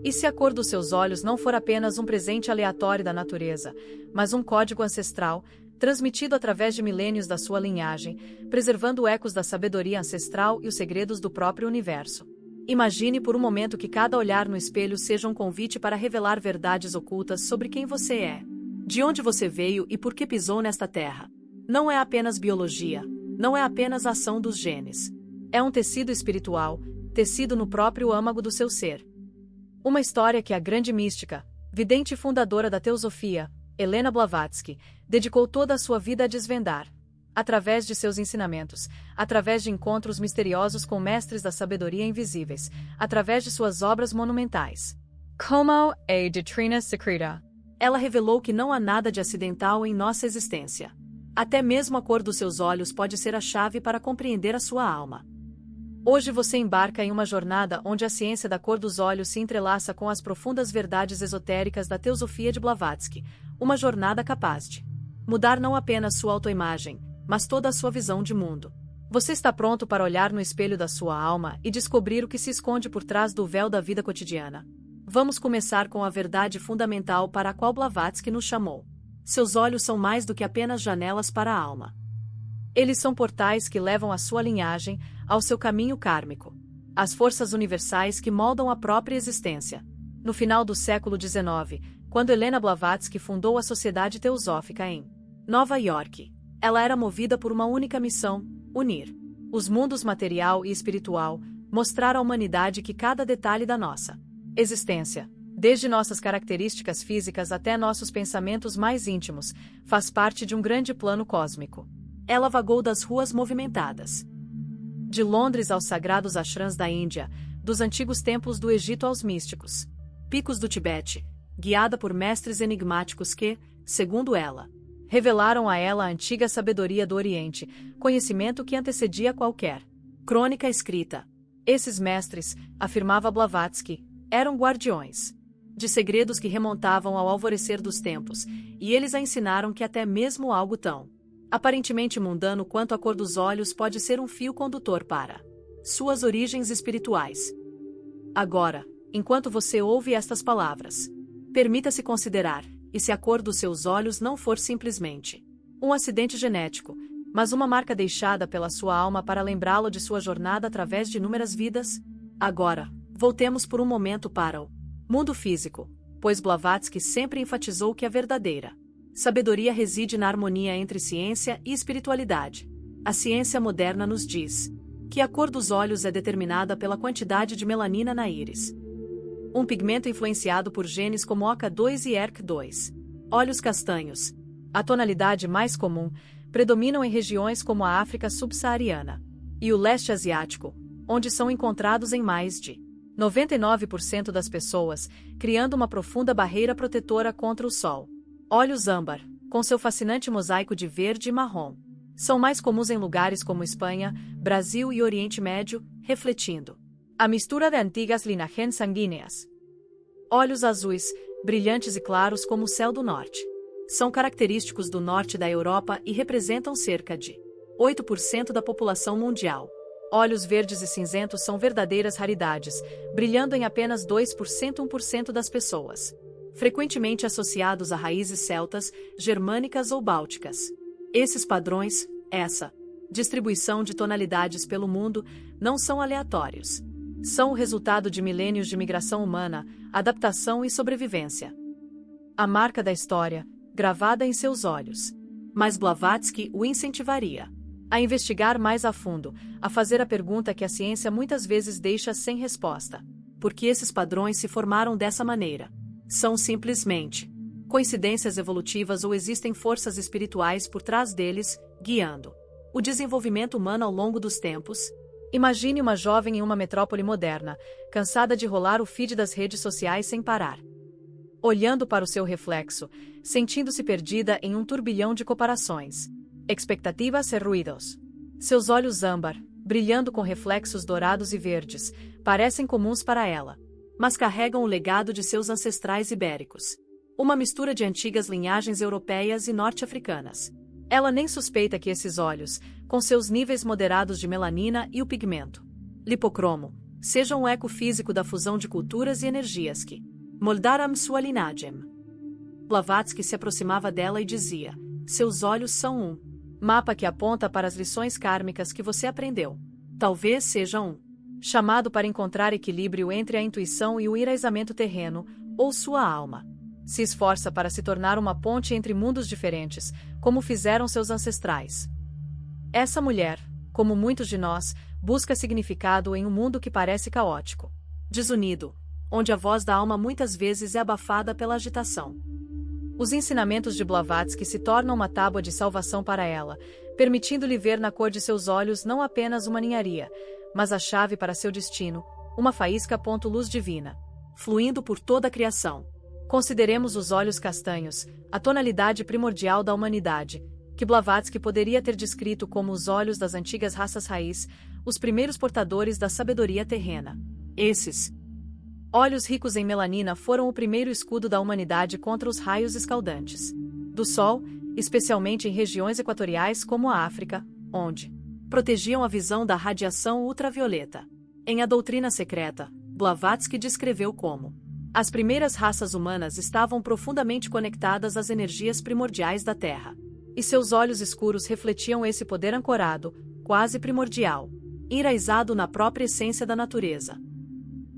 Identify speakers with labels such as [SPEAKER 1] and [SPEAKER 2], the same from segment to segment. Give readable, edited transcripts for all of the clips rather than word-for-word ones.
[SPEAKER 1] E se a cor dos seus olhos não for apenas um presente aleatório da natureza, mas um código ancestral, transmitido através de milênios da sua linhagem, preservando ecos da sabedoria ancestral e os segredos do próprio universo? Imagine por um momento que cada olhar no espelho seja um convite para revelar verdades ocultas sobre quem você é, de onde você veio e por que pisou nesta terra. Não é apenas biologia, não é apenas a ação dos genes. É um tecido espiritual, tecido no próprio âmago do seu ser. Uma história que a grande mística, vidente e fundadora da teosofia, Helena Blavatsky, dedicou toda a sua vida a desvendar, através de seus ensinamentos, através de encontros misteriosos com mestres da sabedoria invisíveis, através de suas obras monumentais. Como a Doutrina Secreta. Ela revelou que não há nada de acidental em nossa existência. Até mesmo a cor dos seus olhos pode ser a chave para compreender a sua alma. Hoje você embarca em uma jornada onde a ciência da cor dos olhos se entrelaça com as profundas verdades esotéricas da teosofia de Blavatsky, uma jornada capaz de mudar não apenas sua autoimagem, mas toda a sua visão de mundo. Você está pronto para olhar no espelho da sua alma e descobrir o que se esconde por trás do véu da vida cotidiana? Vamos começar com a verdade fundamental para a qual Blavatsky nos chamou. Seus olhos são mais do que apenas janelas para a alma. Eles são portais que levam à sua linhagem, ao seu caminho kármico. As forças universais que moldam a própria existência. No final do século XIX, quando Helena Blavatsky fundou a Sociedade Teosófica em Nova York, ela era movida por uma única missão: unir os mundos material e espiritual, mostrar à humanidade que cada detalhe da nossa existência, desde nossas características físicas até nossos pensamentos mais íntimos, faz parte de um grande plano cósmico. Ela vagou das ruas movimentadas de Londres aos sagrados ashrams da Índia, dos antigos templos do Egito aos místicos picos do Tibete, guiada por mestres enigmáticos que, segundo ela, revelaram a ela a antiga sabedoria do Oriente, conhecimento que antecedia qualquer crônica escrita. Esses mestres, afirmava Blavatsky, eram guardiões de segredos que remontavam ao alvorecer dos tempos, e eles a ensinaram que até mesmo algo tão aparentemente mundano quanto a cor dos olhos pode ser um fio condutor para suas origens espirituais. Agora, enquanto você ouve estas palavras, permita-se considerar, e se a cor dos seus olhos não for simplesmente um acidente genético, mas uma marca deixada pela sua alma para lembrá-lo de sua jornada através de inúmeras vidas? Agora, voltemos por um momento para o mundo físico, pois Blavatsky sempre enfatizou que a verdadeira sabedoria reside na harmonia entre ciência e espiritualidade. A ciência moderna nos diz que a cor dos olhos é determinada pela quantidade de melanina na íris, um pigmento influenciado por genes como OCA2 e ERK2. Olhos castanhos, a tonalidade mais comum, predominam em regiões como a África subsaariana e o leste asiático, onde são encontrados em mais de 99% das pessoas, criando uma profunda barreira protetora contra o sol. Olhos âmbar, com seu fascinante mosaico de verde e marrom, são mais comuns em lugares como Espanha, Brasil e Oriente Médio, refletindo a mistura de antigas linhagens sanguíneas. Olhos azuis, brilhantes e claros como o céu do norte, são característicos do norte da Europa e representam cerca de 8% da população mundial. Olhos verdes e cinzentos são verdadeiras raridades, brilhando em apenas 2% 1% das pessoas, frequentemente associados a raízes celtas, germânicas ou bálticas. Esses padrões, essa distribuição de tonalidades pelo mundo, não são aleatórios. São o resultado de milênios de migração humana, adaptação e sobrevivência. A marca da história, gravada em seus olhos. Mas Blavatsky o incentivaria a investigar mais a fundo, a fazer a pergunta que a ciência muitas vezes deixa sem resposta. Por que esses padrões se formaram dessa maneira? São simplesmente coincidências evolutivas ou existem forças espirituais por trás deles, guiando o desenvolvimento humano ao longo dos tempos? Imagine uma jovem em uma metrópole moderna, cansada de rolar o feed das redes sociais sem parar, olhando para o seu reflexo, sentindo-se perdida em um turbilhão de comparações, expectativas e ruídos. Seus olhos âmbar, brilhando com reflexos dourados e verdes, parecem comuns para ela, mas carregam o legado de seus ancestrais ibéricos. Uma mistura de antigas linhagens europeias e norte-africanas. Ela nem suspeita que esses olhos, com seus níveis moderados de melanina e o pigmento lipocromo, Seja um eco físico da fusão de culturas e energias que moldaram sua linhagem. Blavatsky se aproximava dela e dizia: seus olhos são um mapa que aponta para as lições kármicas que você aprendeu. Talvez seja um chamado para encontrar equilíbrio entre a intuição e o enraizamento terreno, ou sua alma se esforça para se tornar uma ponte entre mundos diferentes, como fizeram seus ancestrais. Essa mulher, como muitos de nós, busca significado em um mundo que parece caótico, desunido, onde a voz da alma muitas vezes é abafada pela agitação. Os ensinamentos de Blavatsky se tornam uma tábua de salvação para ela, permitindo-lhe ver na cor de seus olhos não apenas uma ninharia, mas a chave para seu destino, uma faísca luz divina, fluindo por toda a criação. Consideremos os olhos castanhos, a tonalidade primordial da humanidade, que Blavatsky poderia ter descrito como os olhos das antigas raças raiz, os primeiros portadores da sabedoria terrena. Esses olhos ricos em melanina foram o primeiro escudo da humanidade contra os raios escaldantes do Sol, especialmente em regiões equatoriais como a África, onde protegiam a visão da radiação ultravioleta. Em A Doutrina Secreta, Blavatsky descreveu como as primeiras raças humanas estavam profundamente conectadas às energias primordiais da Terra, e seus olhos escuros refletiam esse poder ancorado, quase primordial, enraizado na própria essência da natureza.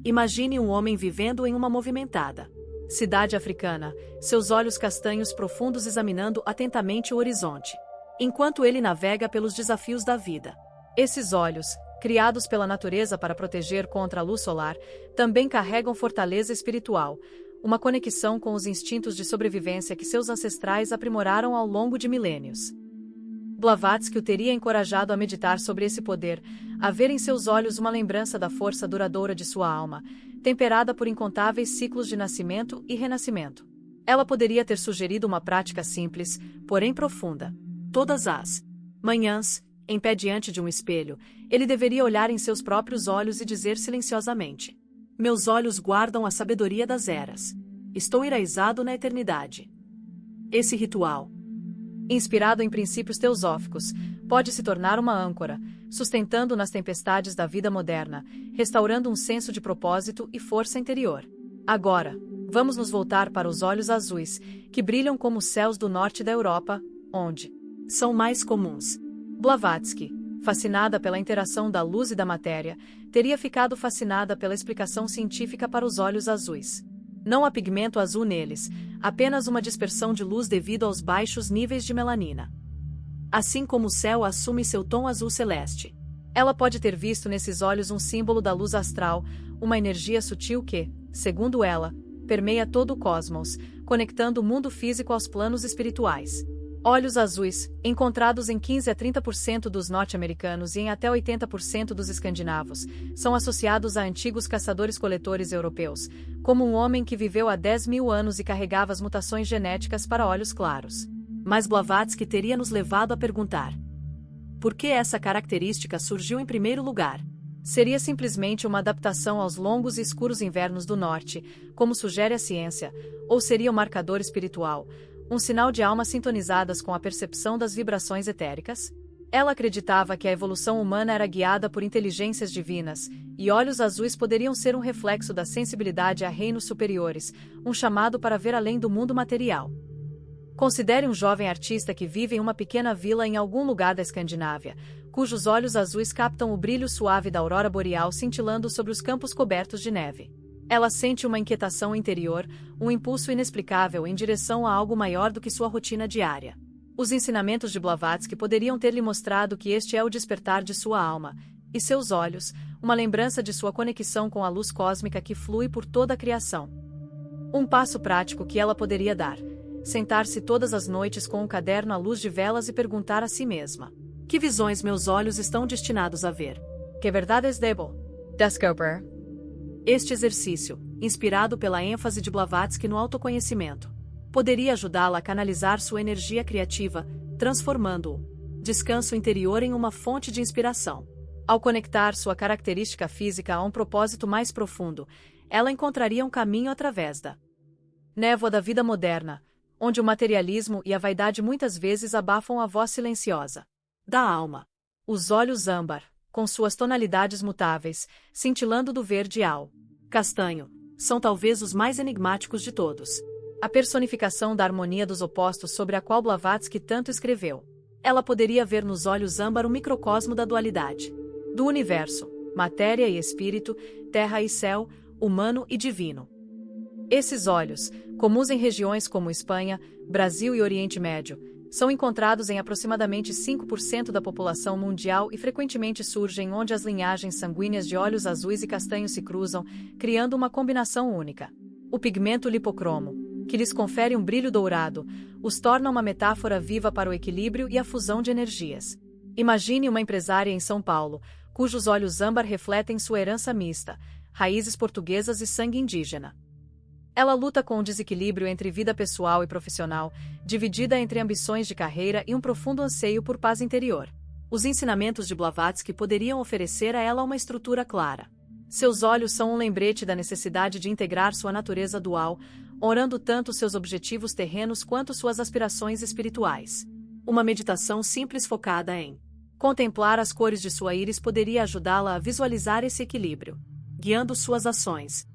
[SPEAKER 1] Imagine um homem vivendo em uma movimentada cidade africana, seus olhos castanhos profundos examinando atentamente o horizonte, enquanto ele navega pelos desafios da vida. Esses olhos, criados pela natureza para proteger contra a luz solar, também carregam fortaleza espiritual, uma conexão com os instintos de sobrevivência que seus ancestrais aprimoraram ao longo de milênios. Blavatsky o teria encorajado a meditar sobre esse poder, a ver em seus olhos uma lembrança da força duradoura de sua alma, temperada por incontáveis ciclos de nascimento e renascimento. Ela poderia ter sugerido uma prática simples, porém profunda. Todas as manhãs, em pé diante de um espelho, ele deveria olhar em seus próprios olhos e dizer silenciosamente: meus olhos guardam a sabedoria das eras. Estou enraizado na eternidade. Esse ritual, inspirado em princípios teosóficos, pode se tornar uma âncora, sustentando nas tempestades da vida moderna, restaurando um senso de propósito e força interior. Agora, vamos nos voltar para os olhos azuis, que brilham como os céus do norte da Europa, onde são mais comuns. Blavatsky, fascinada pela interação da luz e da matéria, teria ficado fascinada pela explicação científica para os olhos azuis. Não há pigmento azul neles, apenas uma dispersão de luz devido aos baixos níveis de melanina. Assim como o céu assume seu tom azul celeste, ela pode ter visto nesses olhos um símbolo da luz astral, uma energia sutil que, segundo ela, permeia todo o cosmos, conectando o mundo físico aos planos espirituais. Olhos azuis, encontrados em 15 a 30% dos norte-americanos e em até 80% dos escandinavos, são associados a antigos caçadores-coletores europeus, como um homem que viveu há 10.000 anos e carregava as mutações genéticas para olhos claros. Mas Blavatsky teria nos levado a perguntar: por que essa característica surgiu em primeiro lugar? Seria simplesmente uma adaptação aos longos e escuros invernos do norte, como sugere a ciência, ou seria um marcador espiritual, um sinal de almas sintonizadas com a percepção das vibrações etéricas? Ela acreditava que a evolução humana era guiada por inteligências divinas, e olhos azuis poderiam ser um reflexo da sensibilidade a reinos superiores, um chamado para ver além do mundo material. Considere um jovem artista que vive em uma pequena vila em algum lugar da Escandinávia, cujos olhos azuis captam o brilho suave da aurora boreal cintilando sobre os campos cobertos de neve. Ela sente uma inquietação interior, um impulso inexplicável em direção a algo maior do que sua rotina diária. Os ensinamentos de Blavatsky poderiam ter lhe mostrado que este é o despertar de sua alma, e seus olhos, uma lembrança de sua conexão com a luz cósmica que flui por toda a criação. Um passo prático que ela poderia dar: sentar-se todas as noites com um caderno à luz de velas e perguntar a si mesma: que visões meus olhos estão destinados a ver? Que verdades debo descobrir? Este exercício, inspirado pela ênfase de Blavatsky no autoconhecimento, poderia ajudá-la a canalizar sua energia criativa, transformando-o descanso interior em uma fonte de inspiração. Ao conectar sua característica física a um propósito mais profundo, ela encontraria um caminho através da névoa da vida moderna, onde o materialismo e a vaidade muitas vezes abafam a voz silenciosa da alma. Os olhos âmbar, com suas tonalidades mutáveis, cintilando do verde ao castanho, são talvez os mais enigmáticos de todos. A personificação da harmonia dos opostos sobre a qual Blavatsky tanto escreveu. Ela poderia ver nos olhos âmbar o microcosmo da dualidade. Do universo, matéria e espírito, terra e céu, humano e divino. Esses olhos, comuns em regiões como Espanha, Brasil e Oriente Médio, são encontrados em aproximadamente 5% da população mundial e frequentemente surgem onde as linhagens sanguíneas de olhos azuis e castanhos se cruzam, criando uma combinação única. O pigmento lipocromo, que lhes confere um brilho dourado, os torna uma metáfora viva para o equilíbrio e a fusão de energias. Imagine uma empresária em São Paulo, cujos olhos âmbar refletem sua herança mista, raízes portuguesas e sangue indígena. Ela luta com o desequilíbrio entre vida pessoal e profissional, dividida entre ambições de carreira e um profundo anseio por paz interior. Os ensinamentos de Blavatsky poderiam oferecer a ela uma estrutura clara. Seus olhos são um lembrete da necessidade de integrar sua natureza dual, honrando tanto seus objetivos terrenos quanto suas aspirações espirituais. Uma meditação simples focada em contemplar as cores de sua íris poderia ajudá-la a visualizar esse equilíbrio, guiando suas ações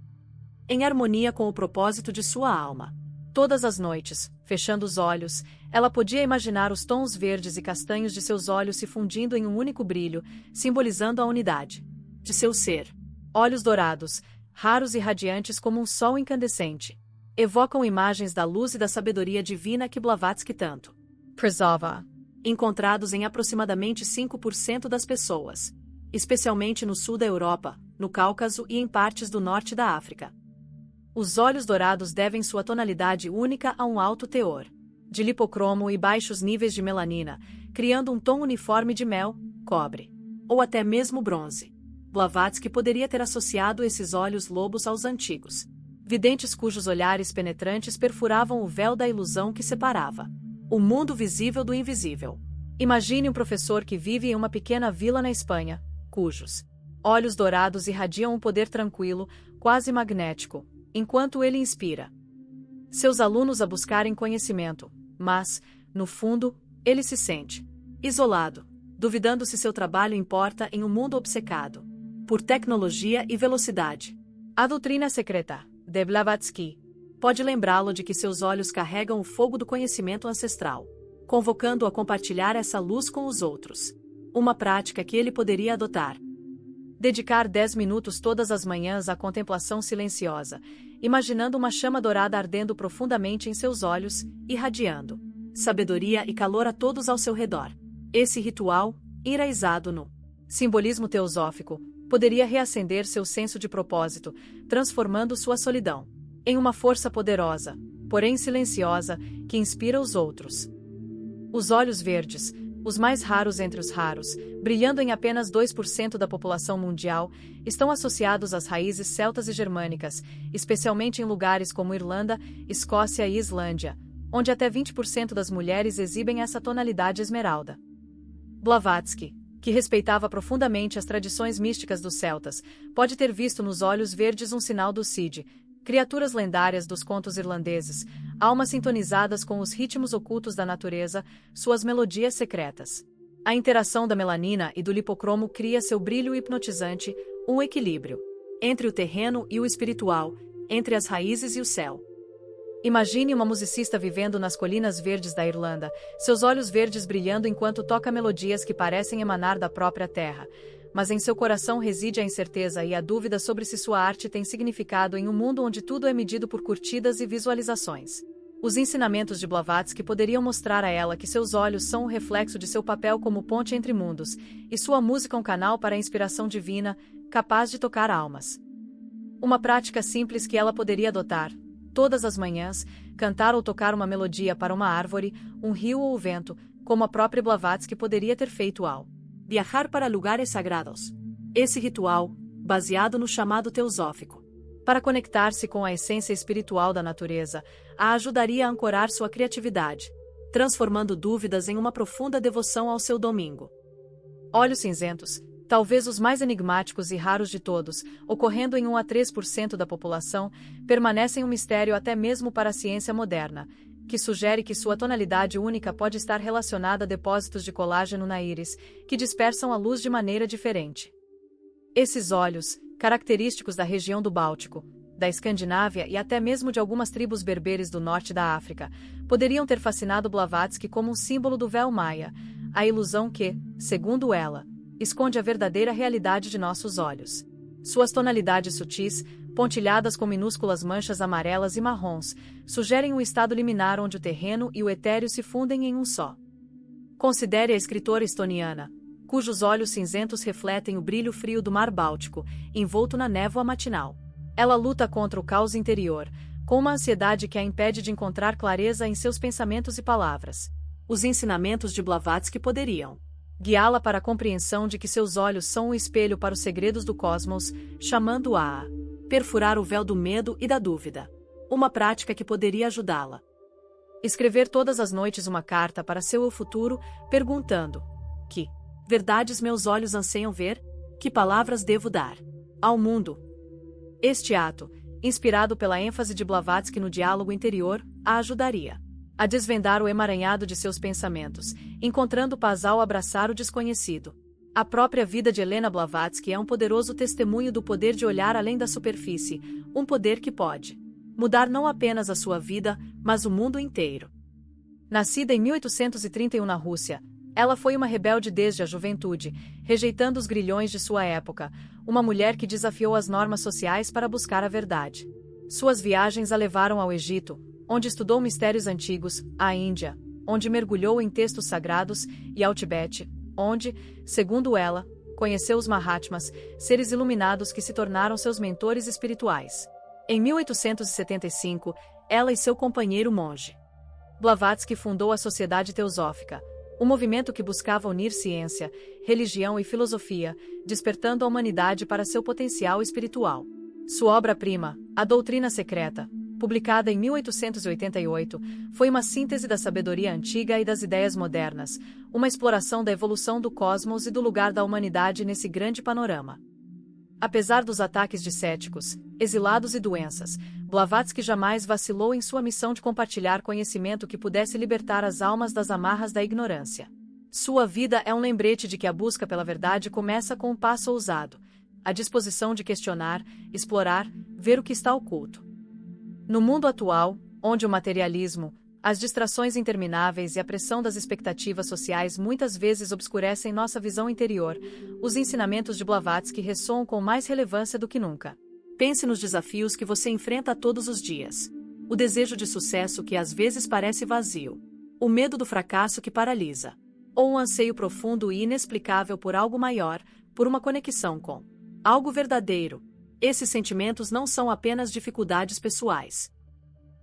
[SPEAKER 1] em harmonia com o propósito de sua alma. Todas as noites, fechando os olhos, ela podia imaginar os tons verdes e castanhos de seus olhos se fundindo em um único brilho, simbolizando a unidade de seu ser. Olhos dourados, raros e radiantes como um sol incandescente, evocam imagens da luz e da sabedoria divina que Blavatsky tanto prezava, encontrados em aproximadamente 5% das pessoas, especialmente no sul da Europa, no Cáucaso e em partes do norte da África. Os olhos dourados devem sua tonalidade única a um alto teor de lipocromo e baixos níveis de melanina, criando um tom uniforme de mel, cobre, ou até mesmo bronze. Blavatsky poderia ter associado esses olhos lobos aos antigos videntes cujos olhares penetrantes perfuravam o véu da ilusão que separava o mundo visível do invisível. Imagine um professor que vive em uma pequena vila na Espanha, cujos olhos dourados irradiam um poder tranquilo, quase magnético, enquanto ele inspira seus alunos a buscarem conhecimento, mas, no fundo, ele se sente isolado, duvidando se seu trabalho importa em um mundo obcecado por tecnologia e velocidade. A doutrina secreta de Blavatsky pode lembrá-lo de que seus olhos carregam o fogo do conhecimento ancestral, convocando-o a compartilhar essa luz com os outros. Uma prática que ele poderia adotar. Dedicar 10 minutos todas as manhãs à contemplação silenciosa, imaginando uma chama dourada ardendo profundamente em seus olhos, irradiando sabedoria e calor a todos ao seu redor. Esse ritual, enraizado no simbolismo teosófico, poderia reacender seu senso de propósito, transformando sua solidão em uma força poderosa, porém silenciosa, que inspira os outros. Os olhos verdes, os mais raros entre os raros, brilhando em apenas 2% da população mundial, estão associados às raízes celtas e germânicas, especialmente em lugares como Irlanda, Escócia e Islândia, onde até 20% das mulheres exibem essa tonalidade esmeralda. Blavatsky, que respeitava profundamente as tradições místicas dos celtas, pode ter visto nos olhos verdes um sinal do Cid, criaturas lendárias dos contos irlandeses, almas sintonizadas com os ritmos ocultos da natureza, suas melodias secretas. A interação da melanina e do lipocromo cria seu brilho hipnotizante, um equilíbrio entre o terreno e o espiritual, entre as raízes e o céu. Imagine uma musicista vivendo nas colinas verdes da Irlanda, seus olhos verdes brilhando enquanto toca melodias que parecem emanar da própria terra, mas em seu coração reside a incerteza e a dúvida sobre se sua arte tem significado em um mundo onde tudo é medido por curtidas e visualizações. Os ensinamentos de Blavatsky poderiam mostrar a ela que seus olhos são um reflexo de seu papel como ponte entre mundos, e sua música um canal para a inspiração divina, capaz de tocar almas. Uma prática simples que ela poderia adotar, todas as manhãs, cantar ou tocar uma melodia para uma árvore, um rio ou o vento, como a própria Blavatsky poderia ter feito ao viajar para lugares sagrados. Esse ritual, baseado no chamado teosófico, para conectar-se com a essência espiritual da natureza, a ajudaria a ancorar sua criatividade, transformando dúvidas em uma profunda devoção ao seu domingo. Olhos cinzentos, talvez os mais enigmáticos e raros de todos, ocorrendo em 1 a 3% da população, permanecem um mistério até mesmo para a ciência moderna, que sugere que sua tonalidade única pode estar relacionada a depósitos de colágeno na íris, que dispersam a luz de maneira diferente. Esses olhos, característicos da região do Báltico, da Escandinávia e até mesmo de algumas tribos berberes do norte da África, poderiam ter fascinado Blavatsky como um símbolo do véu maia, a ilusão que, segundo ela, esconde a verdadeira realidade de nossos olhos. Suas tonalidades sutis, pontilhadas com minúsculas manchas amarelas e marrons, sugerem um estado liminar onde o terreno e o etéreo se fundem em um só. Considere a escritora estoniana, cujos olhos cinzentos refletem o brilho frio do mar Báltico, envolto na névoa matinal. Ela luta contra o caos interior, com uma ansiedade que a impede de encontrar clareza em seus pensamentos e palavras. Os ensinamentos de Blavatsky poderiam guiá-la para a compreensão de que seus olhos são um espelho para os segredos do cosmos, chamando-a a perfurar o véu do medo e da dúvida. Uma prática que poderia ajudá-la. Escrever todas as noites uma carta para seu eu futuro, perguntando: que verdades meus olhos anseiam ver? Que palavras devo dar ao mundo? Este ato, inspirado pela ênfase de Blavatsky no diálogo interior, a ajudaria a desvendar o emaranhado de seus pensamentos, encontrando paz ao abraçar o desconhecido. A própria vida de Helena Blavatsky é um poderoso testemunho do poder de olhar além da superfície, um poder que pode mudar não apenas a sua vida, mas o mundo inteiro. Nascida em 1831 na Rússia, ela foi uma rebelde desde a juventude, rejeitando os grilhões de sua época, uma mulher que desafiou as normas sociais para buscar a verdade. Suas viagens a levaram ao Egito, onde estudou mistérios antigos, à Índia, onde mergulhou em textos sagrados, e ao Tibete, onde, segundo ela, conheceu os Mahatmas, seres iluminados que se tornaram seus mentores espirituais. Em 1875, ela e seu companheiro monge Blavatsky fundou a Sociedade Teosófica, um movimento que buscava unir ciência, religião e filosofia, despertando a humanidade para seu potencial espiritual. Sua obra-prima, A Doutrina Secreta, publicada em 1888, foi uma síntese da sabedoria antiga e das ideias modernas, uma exploração da evolução do cosmos e do lugar da humanidade nesse grande panorama. Apesar dos ataques de céticos, exilados e doenças, Blavatsky jamais vacilou em sua missão de compartilhar conhecimento que pudesse libertar as almas das amarras da ignorância. Sua vida é um lembrete de que a busca pela verdade começa com um passo ousado, a disposição de questionar, explorar, ver o que está oculto. No mundo atual, onde o materialismo, as distrações intermináveis e a pressão das expectativas sociais muitas vezes obscurecem nossa visão interior, os ensinamentos de Blavatsky ressoam com mais relevância do que nunca. Pense nos desafios que você enfrenta todos os dias. O desejo de sucesso que às vezes parece vazio. O medo do fracasso que paralisa. Ou um anseio profundo e inexplicável por algo maior, por uma conexão com algo verdadeiro. Esses sentimentos não são apenas dificuldades pessoais.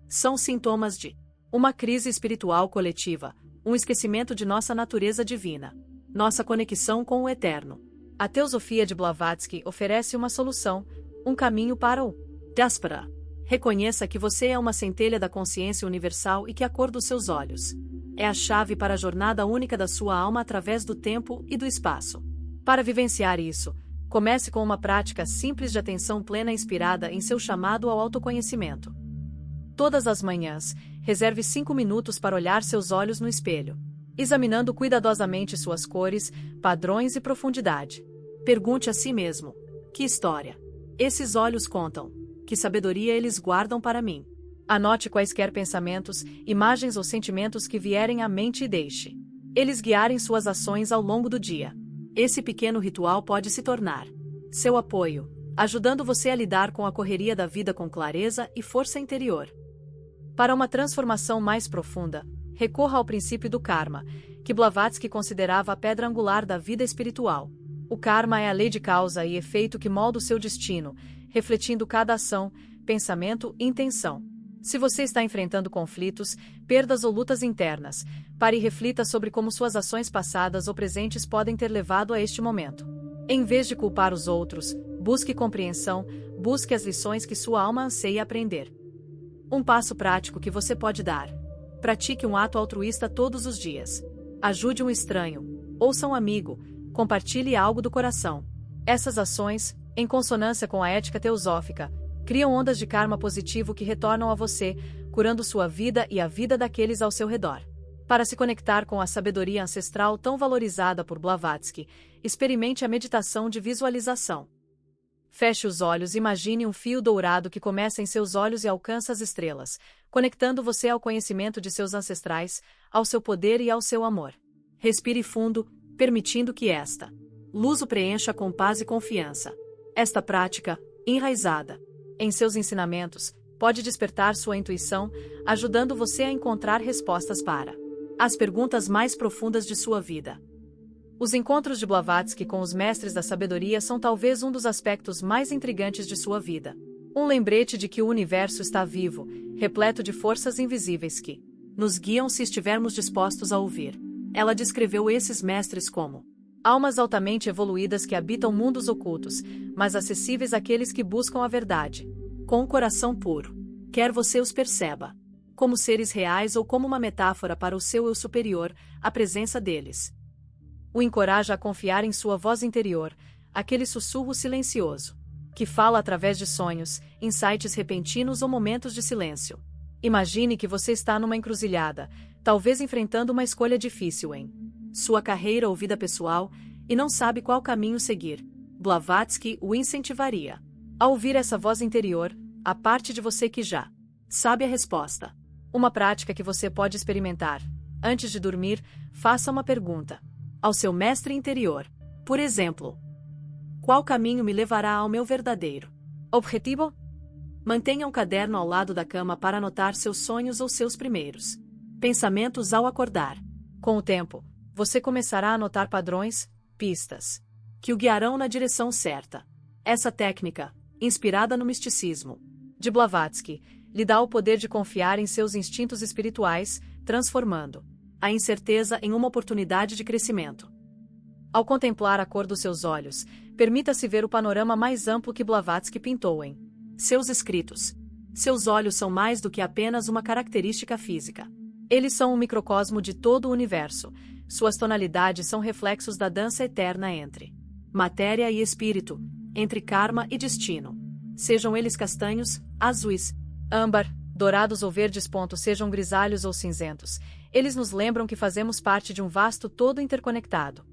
[SPEAKER 1] São sintomas de uma crise espiritual coletiva, um esquecimento de nossa natureza divina, nossa conexão com o eterno. A teosofia de Blavatsky oferece uma solução, um caminho para o Diaspora. Reconheça que você é uma centelha da consciência universal e que a cor dos seus olhos é a chave para a jornada única da sua alma através do tempo e do espaço. Para vivenciar isso, comece com uma prática simples de atenção plena inspirada em seu chamado ao autoconhecimento. Todas as manhãs, reserve 5 minutos para olhar seus olhos no espelho, examinando cuidadosamente suas cores, padrões e profundidade. Pergunte a si mesmo: que história esses olhos contam? Que sabedoria eles guardam para mim? Anote quaisquer pensamentos, imagens ou sentimentos que vierem à mente e deixe eles guiarem suas ações ao longo do dia. Esse pequeno ritual pode se tornar seu apoio, ajudando você a lidar com a correria da vida com clareza e força interior. Para uma transformação mais profunda, recorra ao princípio do karma, que Blavatsky considerava a pedra angular da vida espiritual. O karma é a lei de causa e efeito que molda o seu destino, refletindo cada ação, pensamento e intenção. Se você está enfrentando conflitos, perdas ou lutas internas, pare e reflita sobre como suas ações passadas ou presentes podem ter levado a este momento. Em vez de culpar os outros, busque compreensão, busque as lições que sua alma anseia aprender. Um passo prático que você pode dar: pratique um ato altruísta todos os dias. Ajude um estranho, ouça um amigo, compartilhe algo do coração. Essas ações, em consonância com a ética teosófica, criam ondas de karma positivo que retornam a você, curando sua vida e a vida daqueles ao seu redor. Para se conectar com a sabedoria ancestral tão valorizada por Blavatsky, experimente a meditação de visualização. Feche os olhos e imagine um fio dourado que começa em seus olhos e alcança as estrelas, conectando você ao conhecimento de seus ancestrais, ao seu poder e ao seu amor. Respire fundo, permitindo que esta luz o preencha com paz e confiança. Esta prática, enraizada em seus ensinamentos, pode despertar sua intuição, ajudando você a encontrar respostas para as perguntas mais profundas de sua vida. Os encontros de Blavatsky com os mestres da sabedoria são talvez um dos aspectos mais intrigantes de sua vida. Um lembrete de que o universo está vivo, repleto de forças invisíveis que nos guiam se estivermos dispostos a ouvir. Ela descreveu esses mestres como almas altamente evoluídas que habitam mundos ocultos, mas acessíveis àqueles que buscam a verdade, com um coração puro. Quer você os perceba como seres reais ou como uma metáfora para o seu eu superior, a presença deles o encoraja a confiar em sua voz interior, aquele sussurro silencioso que fala através de sonhos, insights repentinos ou momentos de silêncio. Imagine que você está numa encruzilhada, talvez enfrentando uma escolha difícil em sua carreira ou vida pessoal, e não sabe qual caminho seguir. Blavatsky o incentivaria a ouvir essa voz interior, a parte de você que já sabe a resposta. Uma prática que você pode experimentar. Antes de dormir, faça uma pergunta ao seu mestre interior. Por exemplo, qual caminho me levará ao meu verdadeiro objetivo? Mantenha um caderno ao lado da cama para anotar seus sonhos ou seus primeiros pensamentos ao acordar. Com o tempo, você começará a notar padrões, pistas, que o guiarão na direção certa. Essa técnica, inspirada no misticismo de Blavatsky, lhe dá o poder de confiar em seus instintos espirituais, transformando a incerteza em uma oportunidade de crescimento. Ao contemplar a cor dos seus olhos, permita-se ver o panorama mais amplo que Blavatsky pintou em seus escritos. Seus olhos são mais do que apenas uma característica física. Eles são um microcosmo de todo o universo. Suas tonalidades são reflexos da dança eterna entre matéria e espírito, entre karma e destino. Sejam eles castanhos, azuis, âmbar, dourados ou verdes. Sejam grisalhos ou cinzentos, eles nos lembram que fazemos parte de um vasto todo interconectado.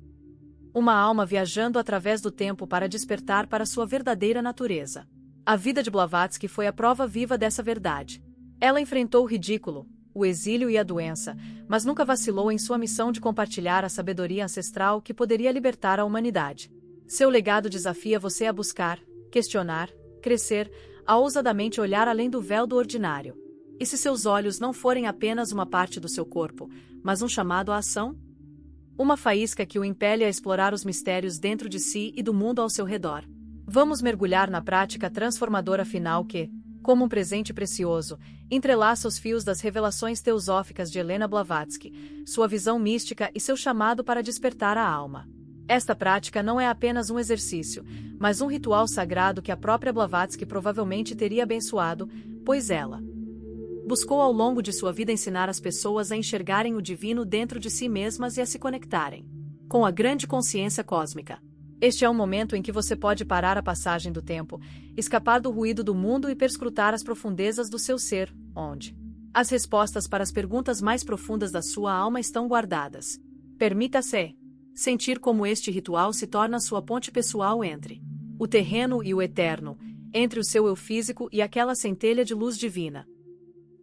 [SPEAKER 1] Uma alma viajando através do tempo para despertar para sua verdadeira natureza. A vida de Blavatsky foi a prova viva dessa verdade. Ela enfrentou o ridículo, o exílio e a doença, mas nunca vacilou em sua missão de compartilhar a sabedoria ancestral que poderia libertar a humanidade. Seu legado desafia você a buscar, questionar, crescer, a ousadamente olhar além do véu do ordinário. E se seus olhos não forem apenas uma parte do seu corpo, mas um chamado à ação? Uma faísca que o impele a explorar os mistérios dentro de si e do mundo ao seu redor. Vamos mergulhar na prática transformadora final que, como um presente precioso, entrelaça os fios das revelações teosóficas de Helena Blavatsky, sua visão mística e seu chamado para despertar a alma. Esta prática não é apenas um exercício, mas um ritual sagrado que a própria Blavatsky provavelmente teria abençoado, pois ela buscou ao longo de sua vida ensinar as pessoas a enxergarem o divino dentro de si mesmas e a se conectarem com a grande consciência cósmica. Este é um momento em que você pode parar a passagem do tempo, escapar do ruído do mundo e perscrutar as profundezas do seu ser, onde as respostas para as perguntas mais profundas da sua alma estão guardadas. Permita-se sentir como este ritual se torna sua ponte pessoal entre o terreno e o eterno, entre o seu eu físico e aquela centelha de luz divina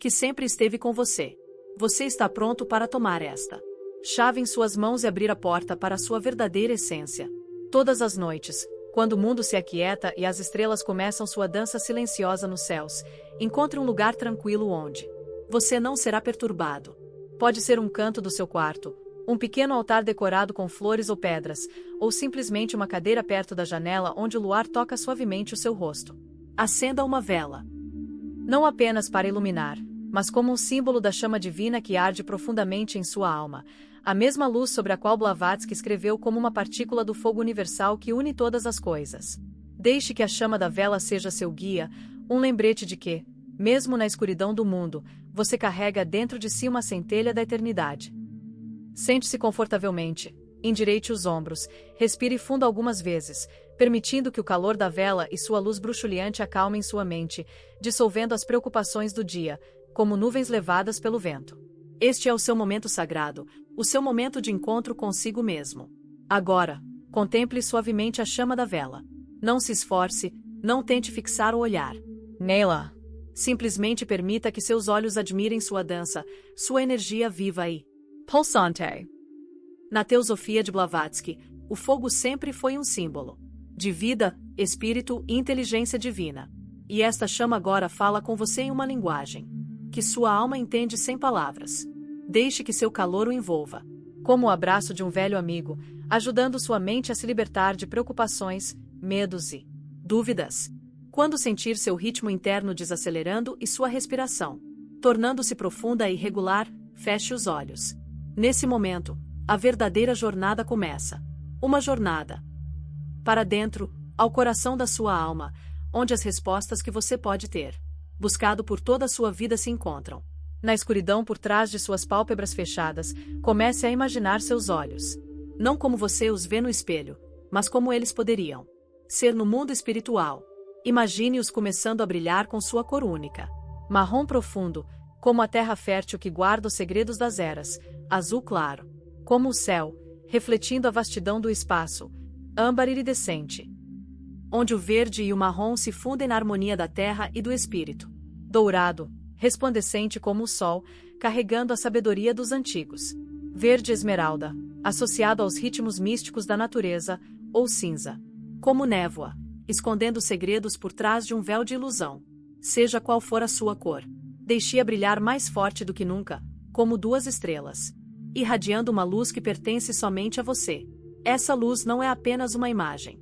[SPEAKER 1] que sempre esteve com você. Você está pronto para tomar esta chave em suas mãos e abrir a porta para a sua verdadeira essência. Todas as noites, quando o mundo se aquieta e as estrelas começam sua dança silenciosa nos céus, encontre um lugar tranquilo onde você não será perturbado. Pode ser um canto do seu quarto, um pequeno altar decorado com flores ou pedras, ou simplesmente uma cadeira perto da janela onde o luar toca suavemente o seu rosto. Acenda uma vela. Não apenas para iluminar, mas como um símbolo da chama divina que arde profundamente em sua alma, a mesma luz sobre a qual Blavatsky escreveu como uma partícula do fogo universal que une todas as coisas. Deixe que a chama da vela seja seu guia, um lembrete de que, mesmo na escuridão do mundo, você carrega dentro de si uma centelha da eternidade. Sente-se confortavelmente, endireite os ombros, respire fundo algumas vezes, permitindo que o calor da vela e sua luz bruxuleante acalmem sua mente, dissolvendo as preocupações do dia. como nuvens levadas pelo vento. Este é o seu momento sagrado, o seu momento de encontro consigo mesmo. Agora, contemple suavemente a chama da vela. Não se esforce, não tente fixar o olhar nela. Simplesmente permita que seus olhos admirem sua dança, sua energia viva e pulsante. Na teosofia de Blavatsky, o fogo sempre foi um símbolo de vida, espírito e inteligência divina. E esta chama agora fala com você em uma linguagem que sua alma entende sem palavras. Deixe que seu calor o envolva, como o abraço de um velho amigo, ajudando sua mente a se libertar de preocupações, medos e dúvidas. Quando sentir seu ritmo interno desacelerando e sua respiração tornando-se profunda e regular, feche os olhos. Nesse momento, a verdadeira jornada começa. Uma jornada para dentro, ao coração da sua alma, onde as respostas que você pode ter buscado por toda a sua vida se encontram. Na escuridão por trás de suas pálpebras fechadas, comece a imaginar seus olhos. Não como você os vê no espelho, mas como eles poderiam ser no mundo espiritual. Imagine-os começando a brilhar com sua cor única. Marrom profundo, como a terra fértil que guarda os segredos das eras. Azul claro, como o céu, refletindo a vastidão do espaço. Âmbar iridescente, onde o verde e o marrom se fundem na harmonia da terra e do espírito. Dourado, resplandecente como o sol, carregando a sabedoria dos antigos. Verde esmeralda, associado aos ritmos místicos da natureza, ou cinza, como névoa, escondendo segredos por trás de um véu de ilusão. Seja qual for a sua cor, deixe-a brilhar mais forte do que nunca, como duas estrelas, irradiando uma luz que pertence somente a você. Essa luz não é apenas uma imagem.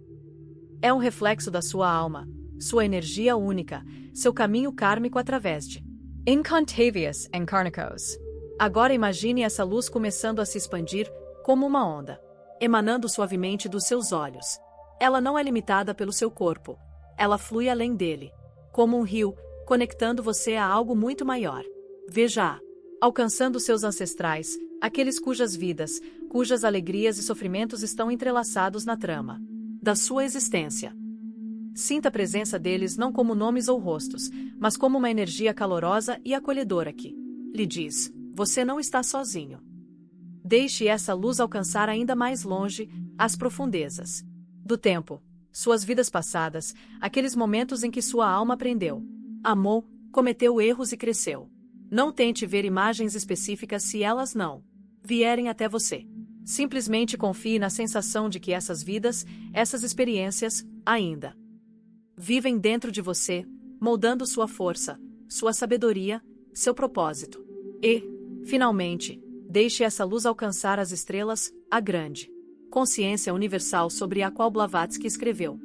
[SPEAKER 1] É um reflexo da sua alma, sua energia única, seu caminho kármico através de incontáveis encarnações. Agora imagine essa luz começando a se expandir, como uma onda, emanando suavemente dos seus olhos. Ela não é limitada pelo seu corpo. Ela flui além dele, como um rio, conectando você a algo muito maior. Veja-a, alcançando seus ancestrais, aqueles cujas vidas, cujas alegrias e sofrimentos estão entrelaçados na trama da sua existência. Sinta a presença deles não como nomes ou rostos, mas como uma energia calorosa e acolhedora que lhe diz: você não está sozinho. Deixe essa luz alcançar ainda mais longe as profundezas do tempo, suas vidas passadas, aqueles momentos em que sua alma aprendeu, amou, cometeu erros e cresceu. Não tente ver imagens específicas se elas não vierem até você. Simplesmente confie na sensação de que essas vidas, essas experiências, ainda vivem dentro de você, moldando sua força, sua sabedoria, seu propósito. E, finalmente, deixe essa luz alcançar as estrelas, a grande consciência universal sobre a qual Blavatsky escreveu.